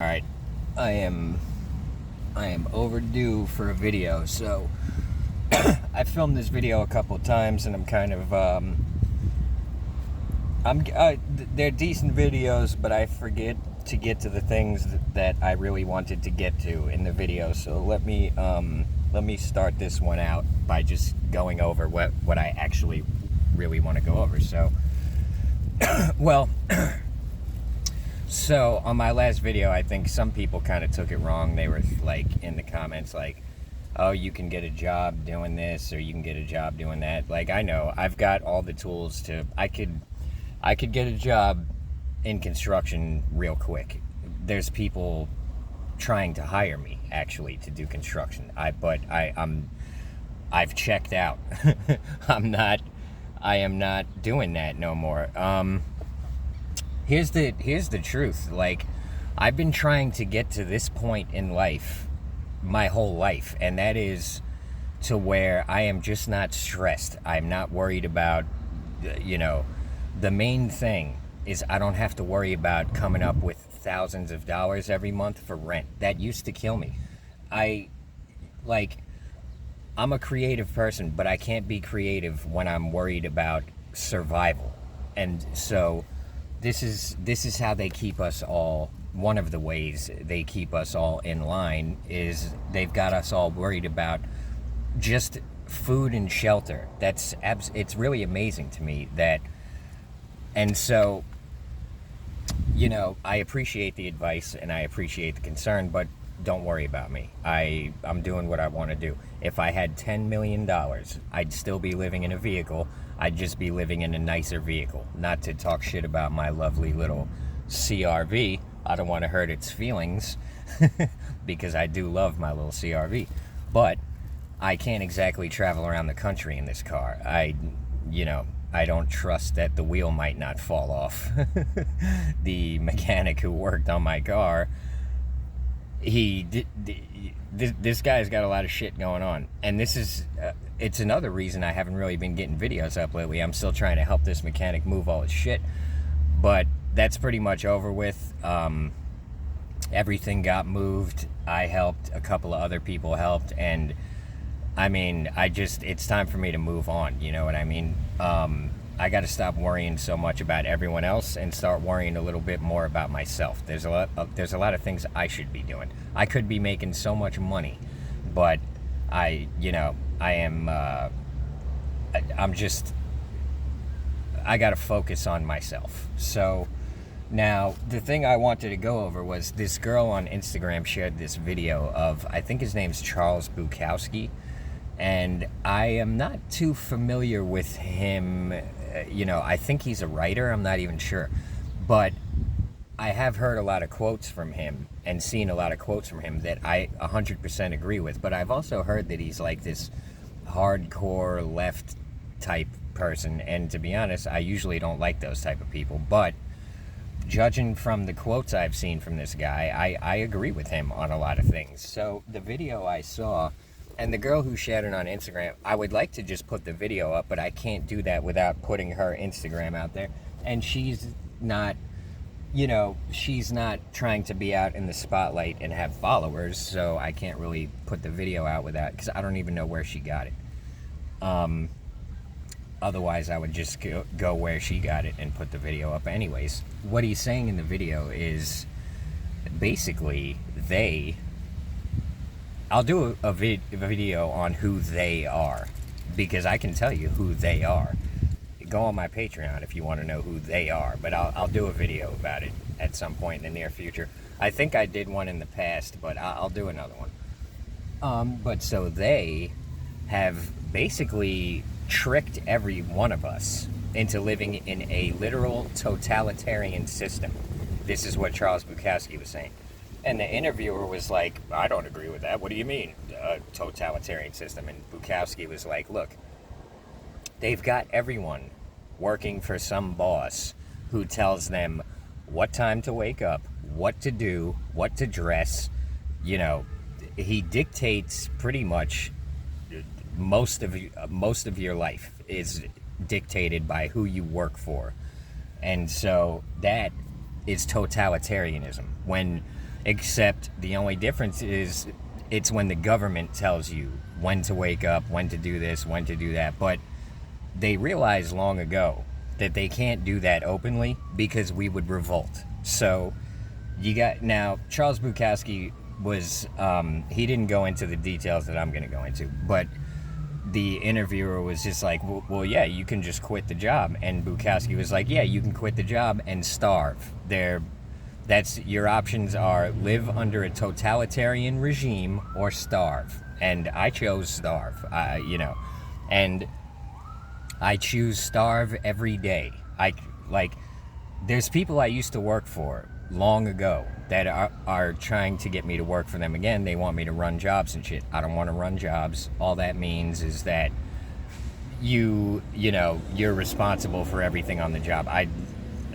Alright, I am overdue for a video, so I filmed this video a couple times and I'm kind of they're decent videos, but I forget to get to the things that I really wanted to get to in the video. So let me start this one out by just going over what I actually really want to go over. So well, so on my last video, I think some people kind of took it wrong. They were like in the comments like, oh, you can get a job doing this or you can get a job doing that. Like, I know I've got all the tools to, I could get a job in construction real quick. There's people trying to hire me actually to do construction. I've checked out. I am not doing that no more. Here's the truth. Like, I've been trying to get to this point in life my whole life, and that is to where I am just not stressed. I'm not worried about, the main thing is I don't have to worry about coming up with thousands of dollars every month for rent. That used to kill me. I'm a creative person, but I can't be creative when I'm worried about survival. And so this is how they keep us all. One of the ways they keep us all in line is they've got us all worried about just food and shelter. It's really amazing to me that. And so, I appreciate the advice and I appreciate the concern, but don't worry about me. I'm doing what I want to do. If I had $10 million, I'd still be living in a vehicle. I'd just be living in a nicer vehicle. Not to talk shit about my lovely little CRV. I don't want to hurt its feelings because I do love my little CRV. But I can't exactly travel around the country in this car. I don't trust that the wheel might not fall off. The mechanic who worked on my car, this guy's got a lot of shit going on. And this is, it's another reason I haven't really been getting videos up lately. I'm still trying to help this mechanic move all his shit. But that's pretty much over with. Everything got moved. I helped. A couple of other people helped. And it's time for me to move on. You know what I mean? I got to stop worrying so much about everyone else and start worrying a little bit more about myself. There's a lot of things I should be doing. I could be making so much money, but I got to focus on myself. So now the thing I wanted to go over was this girl on Instagram shared this video of, I think his name's Charles Bukowski. And I am not too familiar with him. I think he's a writer. I'm not even sure. But I have heard a lot of quotes from him and seen a lot of quotes from him that I 100% agree with. But I've also heard that he's like this hardcore left type person. And to be honest, I usually don't like those type of people. But judging from the quotes I've seen from this guy, I agree with him on a lot of things. So the video I saw, and the girl who shared it on Instagram, I would like to just put the video up, but I can't do that without putting her Instagram out there. And she's not trying to be out in the spotlight and have followers, so I can't really put the video out without, because I don't even know where she got it. Otherwise, I would just go where she got it and put the video up. Anyways, what he's saying in the video is basically I'll do a video on who they are, because I can tell you who they are. Go on my Patreon if you want to know who they are, but I'll do a video about it at some point in the near future. I think I did one in the past, but I'll do another one. But so they have basically tricked every one of us into living in a literal totalitarian system. This is what Charles Bukowski was saying. And the interviewer was like, I don't agree with that. What do you mean, totalitarian system? And Bukowski was like, look, they've got everyone working for some boss who tells them what time to wake up, what to do, what to dress. He dictates pretty much most of your life is dictated by who you work for. And so that is totalitarianism. When Except the only difference is it's when the government tells you when to wake up, when to do this, when to do that. But they realized long ago that they can't do that openly because we would revolt. So you got, now Charles Bukowski was, he didn't go into the details that I'm going to go into, but the interviewer was just like, well, yeah, you can just quit the job. And Bukowski was like, yeah, you can quit the job and starve. That's your options are live under a totalitarian regime or starve. And I chose starve, and I choose starve every day. There's people I used to work for long ago that are trying to get me to work for them again. They want me to run jobs and shit. I don't want to run jobs. All that means is that you're responsible for everything on the job. I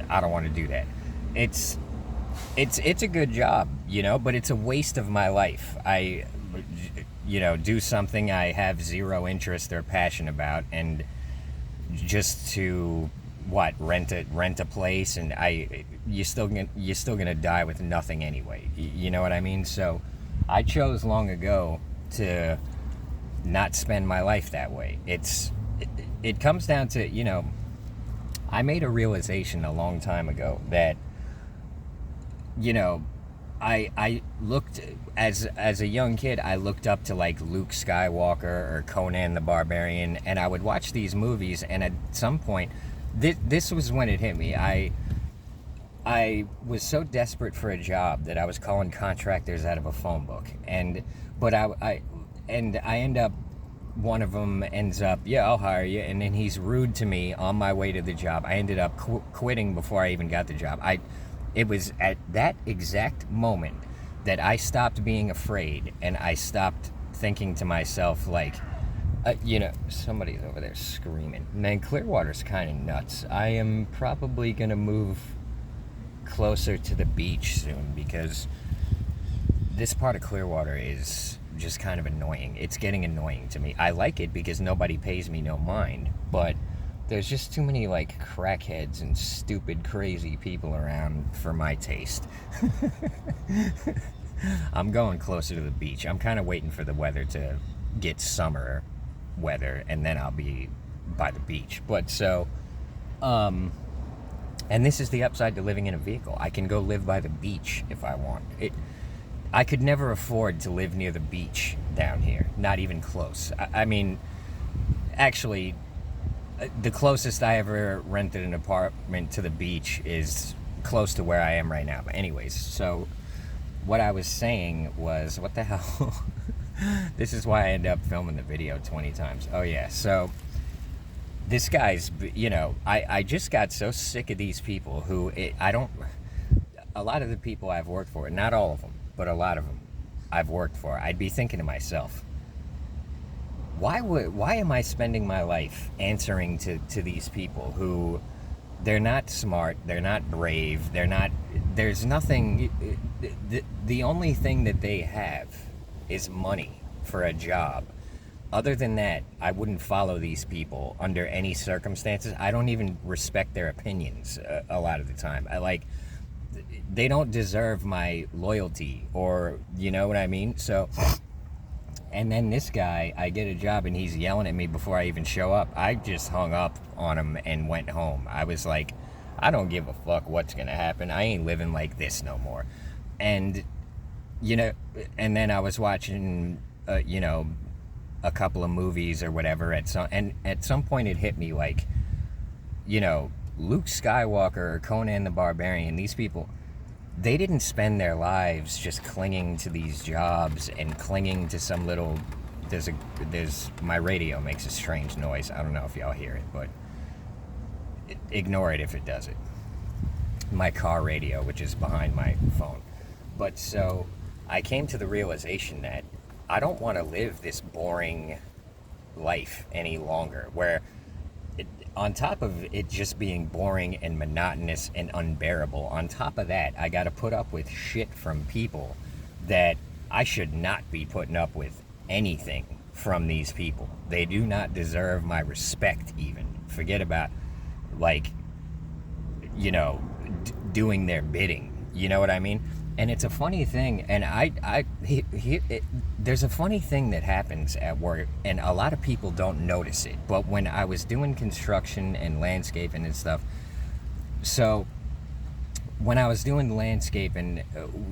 don't want to do that. It's a good job, but it's a waste of my life. I do something I have zero interest or passion about, and just to rent a place, and you're still gonna die with nothing anyway. You know what I mean? So I chose long ago to not spend my life that way. It comes down to, I made a realization a long time ago that, I looked, as a young kid, I looked up to like Luke Skywalker or Conan the Barbarian, and I would watch these movies, and at some point, this was when it hit me. I was so desperate for a job that I was calling contractors out of a phone book, but I end up, one of them ends up, yeah, I'll hire you, and then he's rude to me on my way to the job. I ended up quitting before I even got the job. It was at that exact moment that I stopped being afraid, and I stopped thinking to myself, like, somebody's over there screaming. Man, Clearwater's kind of nuts. I am probably going to move closer to the beach soon, because this part of Clearwater is just kind of annoying. It's getting annoying to me. I like it because nobody pays me no mind, but there's just too many like crackheads and stupid crazy people around for my taste. I'm going closer to the beach. I'm kind of waiting for the weather to get summer weather, and then I'll be by the beach. But so and this is the upside to living in a vehicle. I can go live by the beach if I want. I could never afford to live near the beach down here, not even close. I mean, actually, the closest I ever rented an apartment to the beach is close to where I am right now. But anyways, so what I was saying was, what the hell? This is why I end up filming the video 20 times. Oh yeah, so this guy's, I just got so sick of these people who, a lot of the people I've worked for, not all of them, but a lot of them I've worked for, I'd be thinking to myself, why am I spending my life answering to these people who, they're not smart, they're not brave, there's nothing, the only thing that they have is money for a job. Other than that, I wouldn't follow these people under any circumstances. I don't even respect their opinions a lot of the time. They don't deserve my loyalty, or, you know what I mean? So, and then this guy, I get a job and he's yelling at me before I even show up. I just hung up on him and went home. I was like, I don't give a fuck what's gonna happen. I ain't living like this no more. And, and then I was watching, a couple of movies or whatever at some point it hit me, like, Luke Skywalker or Conan the Barbarian, these people, they didn't spend their lives just clinging to these jobs and clinging to some little, my radio makes a strange noise. I don't know if y'all hear it, but ignore it if it does it. My car radio, which is behind my phone. But so I came to the realization that I don't want to live this boring life any longer, where on top of it just being boring and monotonous and unbearable, on top of that, I got to put up with shit from people that I should not be putting up with anything from these people. They do not deserve my respect even. Forget about, doing their bidding. You know what I mean? And it's a funny thing, and there's a funny thing that happens at work, and a lot of people don't notice it. But when I was doing construction and landscaping and stuff, so when I was doing landscaping,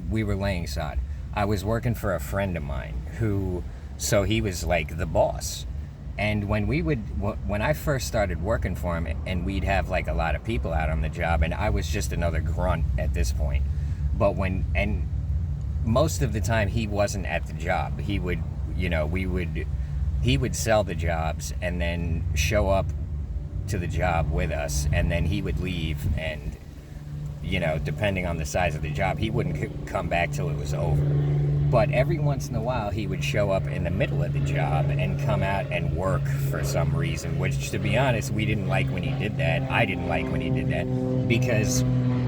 we were laying sod. I was working for a friend of mine so he was like the boss. And when I first started working for him, and we'd have like a lot of people out on the job, and I was just another grunt at this point. But and most of the time he wasn't at the job. He would, he would sell the jobs and then show up to the job with us, and then he would leave, and depending on the size of the job, he wouldn't come back till it was over. But every once in a while, he would show up in the middle of the job and come out and work for some reason, which, to be honest, we didn't like when he did that. I didn't like when he did that, because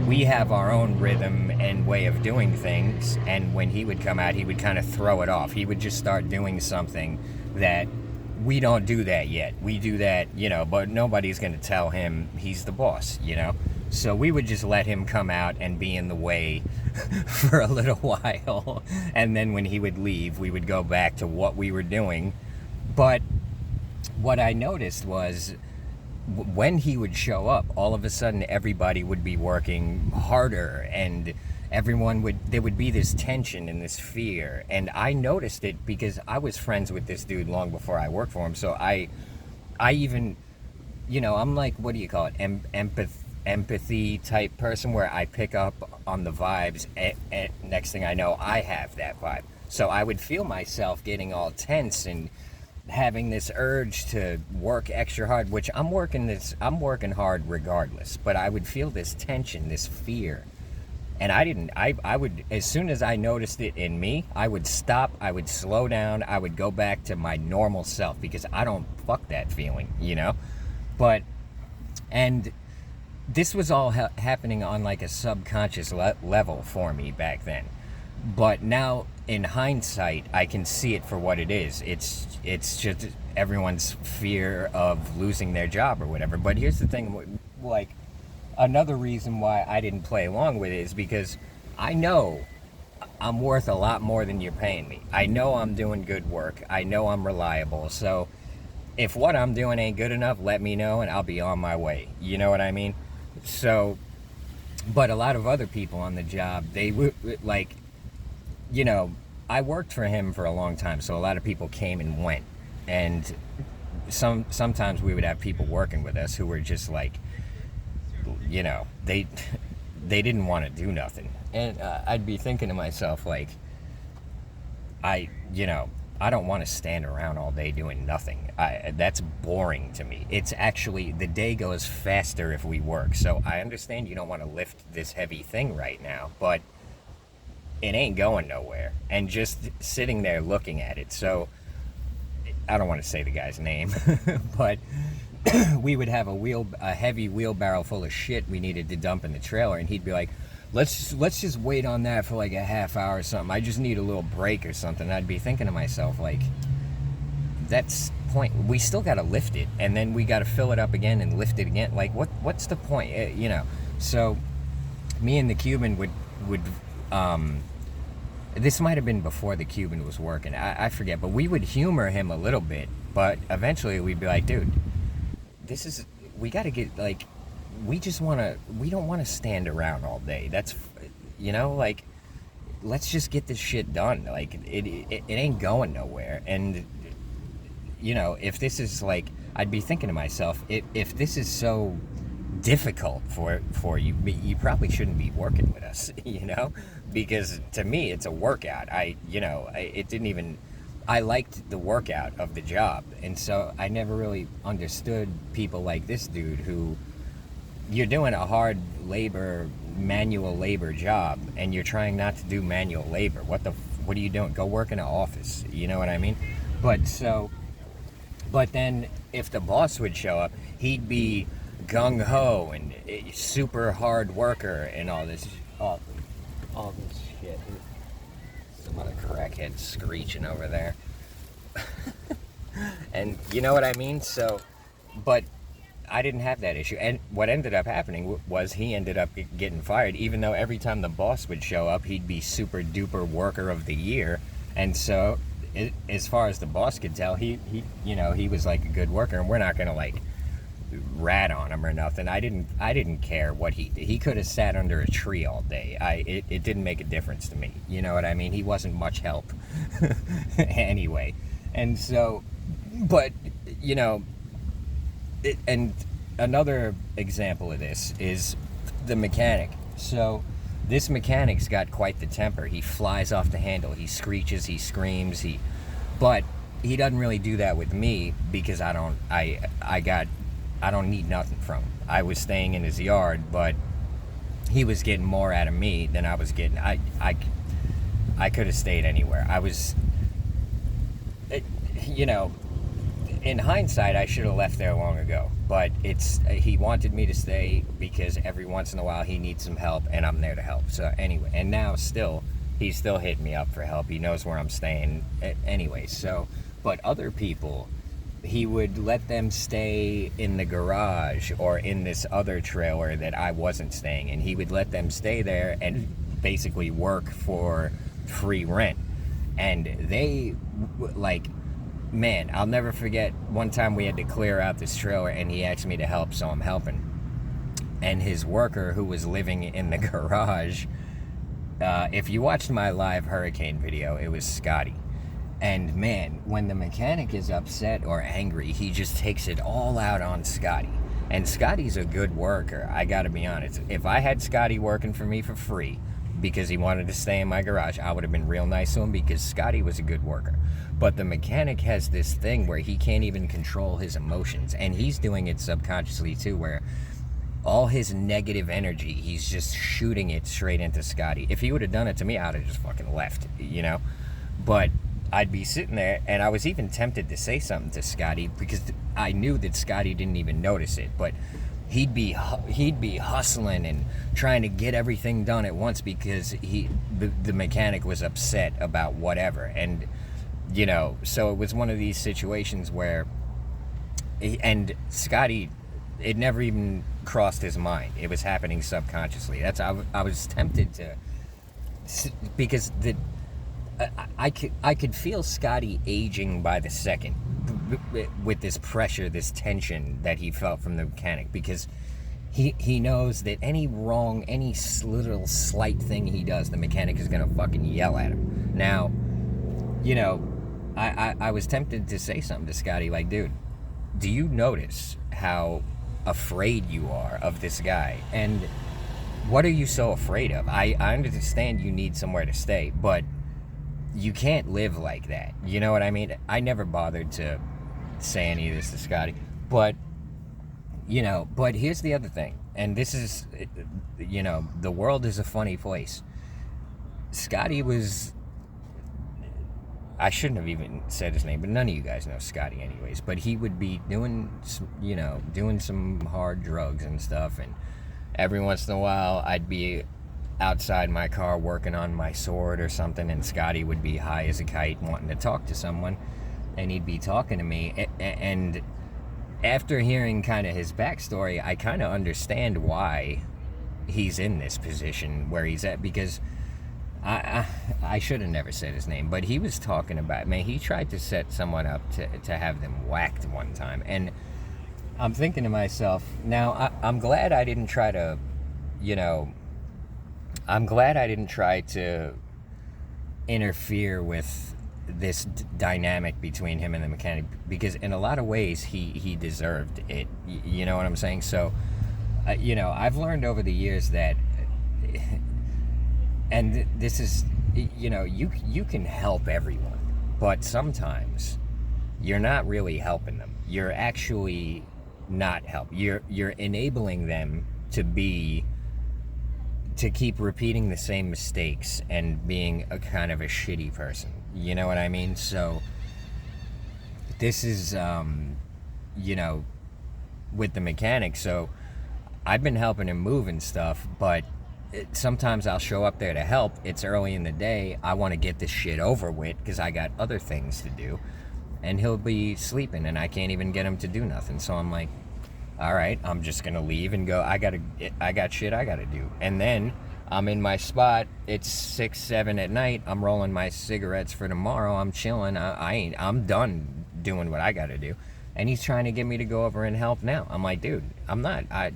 we have our own rhythm and way of doing things, and when he would come out, he would kind of throw it off. He would just start doing something that we don't do that yet. We do that, but nobody's going to tell him he's the boss, So we would just let him come out and be in the way for a little while. And then when he would leave, we would go back to what we were doing. But what I noticed was when he would show up, all of a sudden everybody would be working harder, and there would be this tension and this fear. And I noticed it because I was friends with this dude long before I worked for him. So I even, I'm like, what do you call it? Empathy type person, where I pick up on the vibes, and next thing I know, I have that vibe. So I would feel myself getting all tense and having this urge to work extra hard, which I'm working hard regardless, but I would feel this tension, this fear. And I would, as soon as I noticed it in me, I would stop, I would slow down, I would go back to my normal self, because I don't fuck that feeling, and this was all happening on like a subconscious level for me back then. But now, in hindsight, I can see it for what it is. It's just everyone's fear of losing their job or whatever. But here's the thing, like, another reason why I didn't play along with it is because I know I'm worth a lot more than you're paying me. I know I'm doing good work. I know I'm reliable. So if what I'm doing ain't good enough, let me know and I'll be on my way. You know what I mean? So, but a lot of other people on the job, they would, like, I worked for him for a long time, so a lot of people came and went. And sometimes we would have people working with us who were just like, they didn't want to do nothing. And I'd be thinking to myself, like, I don't want to stand around all day doing nothing. That's boring to me. It's actually, the day goes faster if we work. So I understand you don't want to lift this heavy thing right now, but it ain't going nowhere. And just sitting there looking at it. So I don't want to say the guy's name, but we would have a heavy wheelbarrow full of shit we needed to dump in the trailer, and he'd be like, let's just wait on that for like a half hour or something. I just need a little break or something. I'd be thinking to myself, like, that's point. We still got to lift it, and then we got to fill it up again and lift it again. Like, what's the point? So me and the Cuban would this might have been before the Cuban was working. I forget, but we would humor him a little bit, but eventually we'd be like, dude, we got to get, like, we don't want to stand around all day. That's, like, let's just get this shit done. Like, it ain't going nowhere. And, if this is, like, I'd be thinking to myself, if this is so difficult for you, you probably shouldn't be working with us, because to me, it's a workout. I liked the workout of the job. And so I never really understood people like this dude who, you're doing a hard manual labor job, and you're trying not to do manual labor. What are you doing? Go work in an office. You know what I mean? But then if the boss would show up, he'd be gung-ho and a super hard worker and all this shit. Some other crackhead screeching over there. And you know what I mean? So, but I didn't have that issue. And what ended up happening was he ended up getting fired, even though every time the boss would show up, he'd be super duper worker of the year. And so, as far as the boss could tell, he was like a good worker, and we're not gonna like rat on him or nothing. I didn't care what he did. He could have sat under a tree all day. It didn't make a difference to me. You know what I mean? He wasn't much help anyway. And so, but and another example of this is the mechanic. So this mechanic's got quite the temper. He flies off the handle. He screeches. He screams. But he doesn't really do that with me because I don't need nothing from him. I was staying in his yard, but he was getting more out of me than I was getting. I could have stayed anywhere. I was, in hindsight, I should have left there long ago. But he wanted me to stay because every once in a while he needs some help, and I'm there to help. So anyway, and now he's still hitting me up for help. He knows where I'm staying anyway. So, but other people, he would let them stay in the garage or in this other trailer that I wasn't staying in. He would let them stay there and basically work for free rent. And they, like, man, I'll never forget one time we had to clear out this trailer and he asked me to help, so I'm helping. And his worker who was living in the garage, if you watched my live hurricane video, it was Scotty. And man, when the mechanic is upset or angry, he just takes it all out on Scotty. And Scotty's a good worker, I gotta be honest. If I had Scotty working for me for free because he wanted to stay in my garage, I would have been real nice to him because Scotty was a good worker. But the mechanic has this thing where he can't even control his emotions. And he's doing it subconsciously too, where all his negative energy, he's just shooting it straight into Scotty. If he would have done it to me, I'd have just fucking left, But I'd be sitting there, and I was even tempted to say something to Scotty because I knew that Scotty didn't even notice it. But he'd be hustling and trying to get everything done at once because the mechanic was upset about whatever. And so it was one of these situations where, and Scotty, it never even crossed his mind. It was happening subconsciously. I was tempted to, because I could feel Scotty aging by the second with this pressure, this tension that he felt from the mechanic, because he knows that any little slight thing he does, the mechanic is gonna fucking yell at him. Now, I was tempted to say something to Scotty like, dude, do you notice how afraid you are of this guy? And what are you so afraid of? I understand you need somewhere to stay, but you can't live like that. You know what I mean? I never bothered to say any of this to Scotty. But, but here's the other thing. And this is, the world is a funny place. Scotty was, I shouldn't have even said his name, but none of you guys know Scotty anyways. But he would be doing some hard drugs and stuff. And every once in a while, I'd be outside my car working on my sword or something, and Scotty would be high as a kite wanting to talk to someone, and he'd be talking to me. And after hearing kind of his backstory, I kind of understand why he's in this position where he's at, because I should have never said his name, but he was talking about, man, he tried to set someone up to have them whacked one time. And I'm thinking to myself, now I'm glad I didn't try to, interfere with this dynamic between him and the mechanic, because in a lot of ways he deserved it. You know what I'm saying? So, I've learned over the years that, and this is, you can help everyone, but sometimes you're not really helping them. You're actually not helping. You're enabling them to keep repeating the same mistakes and being a kind of a shitty person. You know what I mean? So this is, with the mechanic. So I've been helping him move and stuff, but sometimes I'll show up there to help. It's early in the day. I want to get this shit over with because I got other things to do. And he'll be sleeping and I can't even get him to do nothing. So I'm like, all right, I'm just gonna leave and go. I got shit I gotta do. And then I'm in my spot. It's 6, 7 at night. I'm rolling my cigarettes for tomorrow. I'm chilling. I'm done doing what I gotta do. And he's trying to get me to go over and help now. I'm like, dude, I'm not. I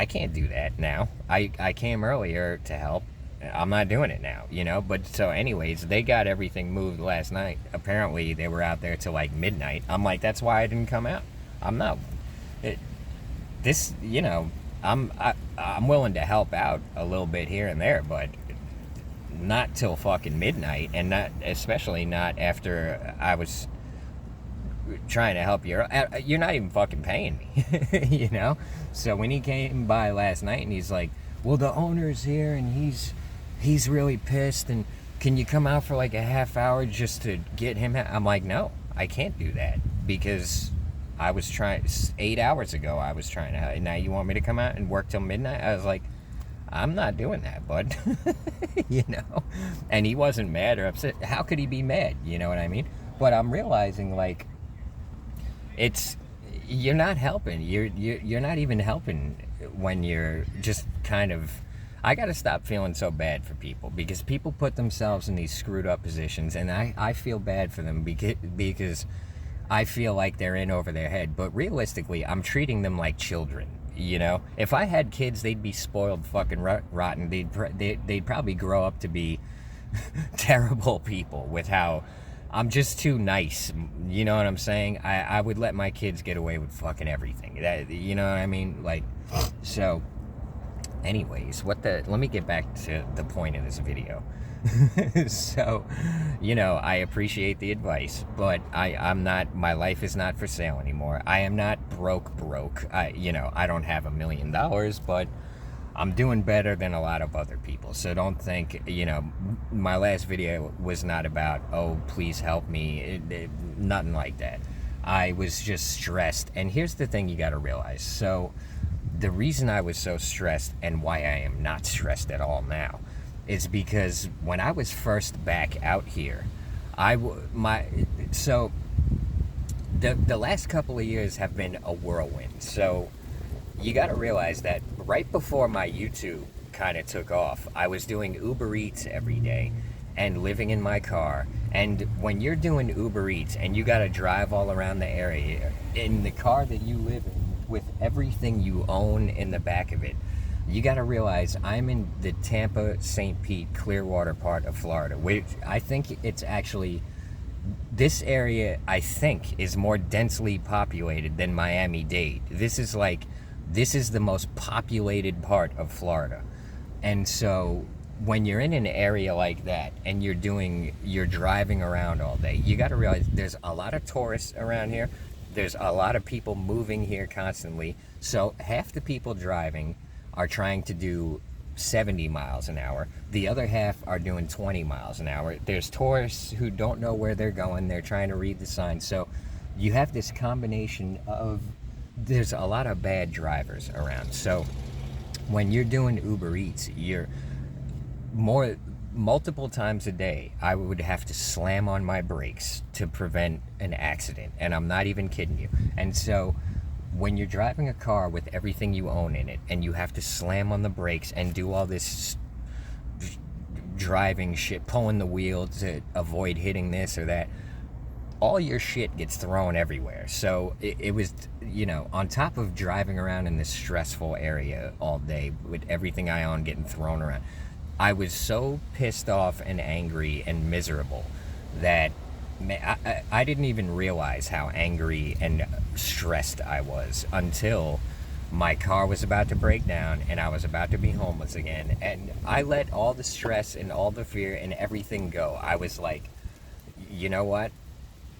can't do that now. I came earlier to help. I'm not doing it now, you know? But so anyways, they got everything moved last night. Apparently they were out there till like midnight. I'm like, that's why I didn't come out. I'm not, this, you know, I'm willing to help out a little bit here and there, but not till fucking midnight, and not, especially not after I was trying to help you. You're not even fucking paying me, you know? So when he came by last night and he's like, well, the owner's here and he's really pissed, and can you come out for like a half hour just to get him out? I'm like, no, I can't do that, because I was trying, 8 hours ago I was trying to, and now you want me to come out and work till midnight? I was like, I'm not doing that, bud. You know? And he wasn't mad or upset. How could he be mad? You know what I mean? But I'm realizing, like, you're not helping. You're not even helping when you're just kind of, I got to stop feeling so bad for people, because people put themselves in these screwed up positions, and I feel bad for them because I feel like they're in over their head. But realistically, I'm treating them like children, you know? If I had kids, they'd be spoiled fucking rotten. They'd probably grow up to be terrible people with how I'm just too nice. You know what I'm saying? I would let my kids get away with fucking everything. That, you know what I mean? Like, so anyways, let me get back to the point of this video. So, you know, I appreciate the advice, but I'm not, my life is not for sale anymore. I am not broke. I don't have $1 million, but I'm doing better than a lot of other people. So don't think, you know, my last video was not about, oh, please help me. Nothing like that. I was just stressed. And here's the thing you got to realize. So the reason I was so stressed, and why I am not stressed at all now, is because when I was first back out here, so the last couple of years have been a whirlwind. So you got to realize that right before my YouTube kind of took off, I was doing Uber Eats every day and living in my car. And when you're doing Uber Eats and you got to drive all around the area in the car that you live in with everything you own in the back of it, you got to realize I'm in the Tampa, St. Pete, Clearwater part of Florida, which I think it's actually, this area I think is more densely populated than Miami-Dade. This is the most populated part of Florida. And so when you're in an area like that and you're driving around all day, you got to realize there's a lot of tourists around here. There's a lot of people moving here constantly. So half the people driving are trying to do 70 miles an hour. The other half are doing 20 miles an hour. There's tourists who don't know where they're going. They're trying to read the signs. So you have this combination of, there's a lot of bad drivers around. So when you're doing Uber Eats, multiple times a day, I would have to slam on my brakes to prevent an accident. And I'm not even kidding you. And so when you're driving a car with everything you own in it, and you have to slam on the brakes and do all this driving shit, pulling the wheel to avoid hitting this or that, all your shit gets thrown everywhere. So it was, you know, on top of driving around in this stressful area all day with everything I own getting thrown around, I was so pissed off and angry and miserable that I didn't even realize how angry and stressed I was until my car was about to break down and I was about to be homeless again. And I let all the stress and all the fear and everything go. I was like, you know what?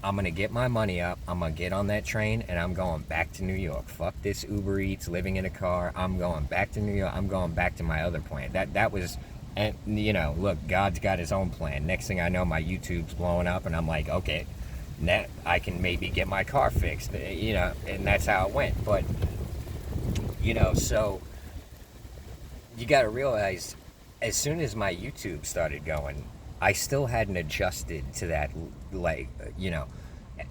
I'm going to get my money up. I'm going to get on that train and I'm going back to New York. Fuck this Uber Eats, living in a car. I'm going back to New York. I'm going back to my other plan. That was, and you know, look, God's got his own plan. Next thing I know, my YouTube's blowing up and I'm like, okay, now I can maybe get my car fixed, you know, and that's how it went. But, you know, so you got to realize, as soon as my YouTube started going, I still hadn't adjusted to that, like, you know,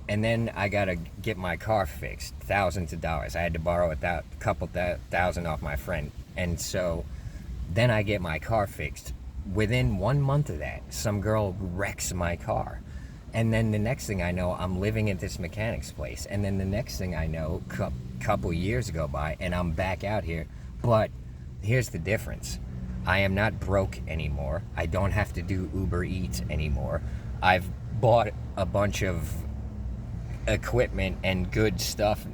and then I gotta get my car fixed, thousands of dollars. I had to borrow a couple thousand off my friend, and so then I get my car fixed. Within 1 month of that, some girl wrecks my car. And then the next thing I know, I'm living at this mechanic's place. And then the next thing I know, couple years go by, and I'm back out here. But here's the difference. I am not broke anymore. I don't have to do Uber Eats anymore. I've bought a bunch of equipment and good stuff.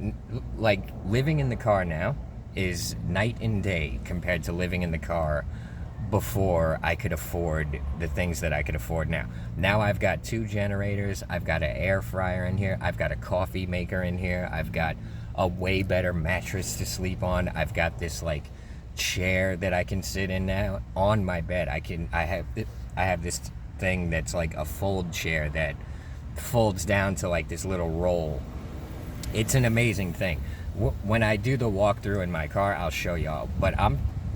Like, living in the car now is night and day compared to living in the car before I could afford the things that I could afford now. Now I've got 2 generators, I've got an air fryer in here, I've got a coffee maker in here, I've got a way better mattress to sleep on, I've got this like chair that I can sit in now on my bed. I have this thing that's like a fold chair that folds down to like this little roll. It's an amazing thing. When I do the walkthrough in my car, I'll show y'all. But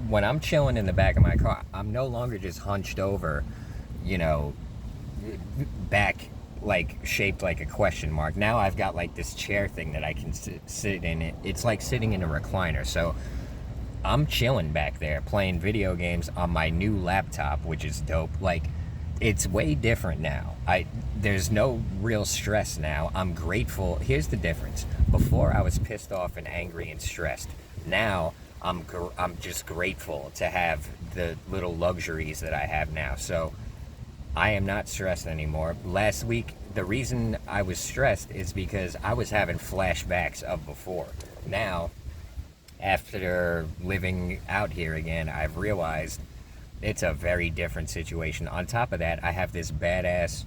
when I'm chilling in the back of my car, I'm no longer just hunched over, back like shaped like a question mark. Now I've got like this chair thing that I can sit in. It's like sitting in a recliner. So I'm chilling back there playing video games on my new laptop, which is dope. Like, it's way different now. There's no real stress now. I'm grateful. Here's the difference. Before, I was pissed off and angry and stressed. Now I'm just grateful to have the little luxuries that I have now. So I am not stressed anymore. Last week, the reason I was stressed is because I was having flashbacks of before. Now, after living out here again, I've realized it's a very different situation. On top of that, I have this badass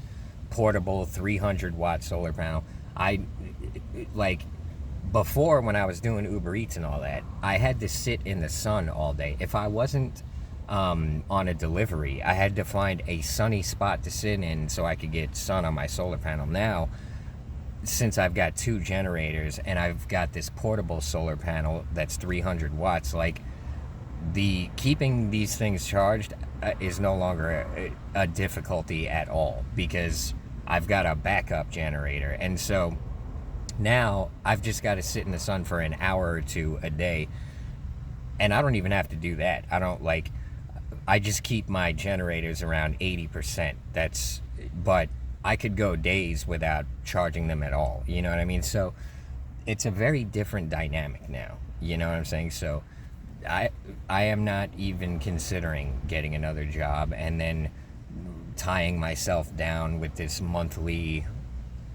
portable 300 watt solar panel. Before, when I was doing Uber Eats and all that, I had to sit in the sun all day. If I wasn't on a delivery, I had to find a sunny spot to sit in so I could get sun on my solar panel. Now, since I've got 2 generators and I've got this portable solar panel that's 300 watts, like, keeping these things charged is no longer a difficulty at all, because I've got a backup generator. And so now I've just got to sit in the sun for an hour or 2 a day, and I don't even have to do that. I just keep my generators around 80%. But I could go days without charging them at all. You know what I mean? So it's a very different dynamic now. You know what I'm saying? So I am not even considering getting another job and then tying myself down with this monthly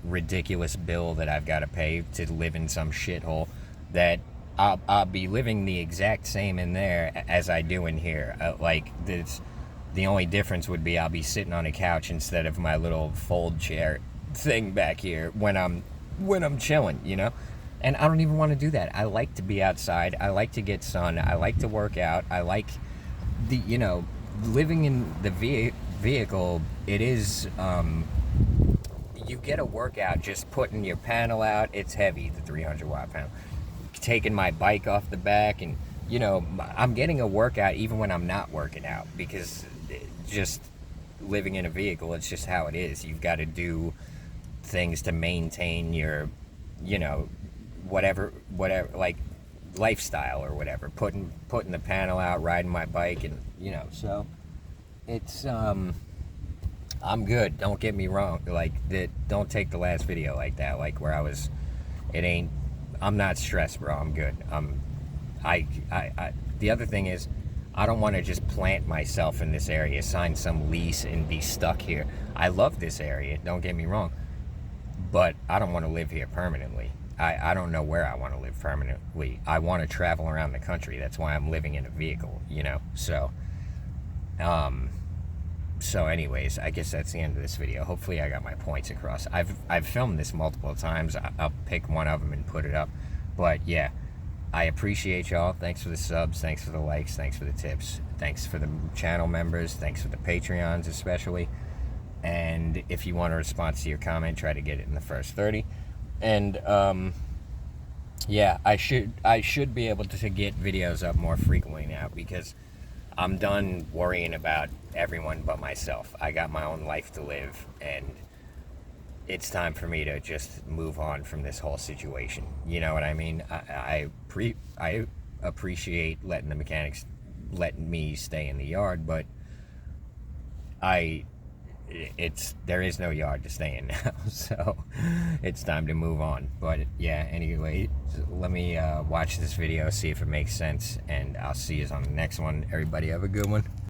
ridiculous bill that I've got to pay to live in some shithole that I'll be living the exact same in there as I do in here. The only difference would be I'll be sitting on a couch instead of my little fold chair thing back here when I'm chilling, And I don't even want to do that. I like to be outside. I like to get sun. I like to work out. I like living in the vehicle. It is, you get a workout just putting your panel out. It's heavy, the 300 watt panel. Taking my bike off the back, and, I'm getting a workout even when I'm not working out, because just living in a vehicle, it's just how it is. You've got to do things to maintain your, whatever, like lifestyle or whatever, putting the panel out, riding my bike, and so it's I'm good, don't get me wrong. Don't take the last video like that, like where I'm not stressed, bro. I'm good. The other thing is, I don't want to just plant myself in this area, sign some lease, and be stuck here. I love this area, don't get me wrong, but I don't want to live here permanently. I don't know where I want to live permanently. I want to travel around the country. That's why I'm living in a vehicle, So, anyways, I guess that's the end of this video. Hopefully I got my points across. I've filmed this multiple times. I'll pick one of them and put it up. But, yeah, I appreciate y'all. Thanks for the subs. Thanks for the likes. Thanks for the tips. Thanks for the channel members. Thanks for the Patreons especially. And if you want a response to your comment, try to get it in the first 30. And yeah, I should be able to get videos up more frequently now, because I'm done worrying about everyone but myself. I got my own life to live, and it's time for me to just move on from this whole situation. You know what I mean? I appreciate letting the mechanics letting me stay in the yard, but there is no yard to stay in now, so it's time to move on. But yeah, anyway, let me watch this video, see if it makes sense, and I'll see you on the next one. Everybody have a good one.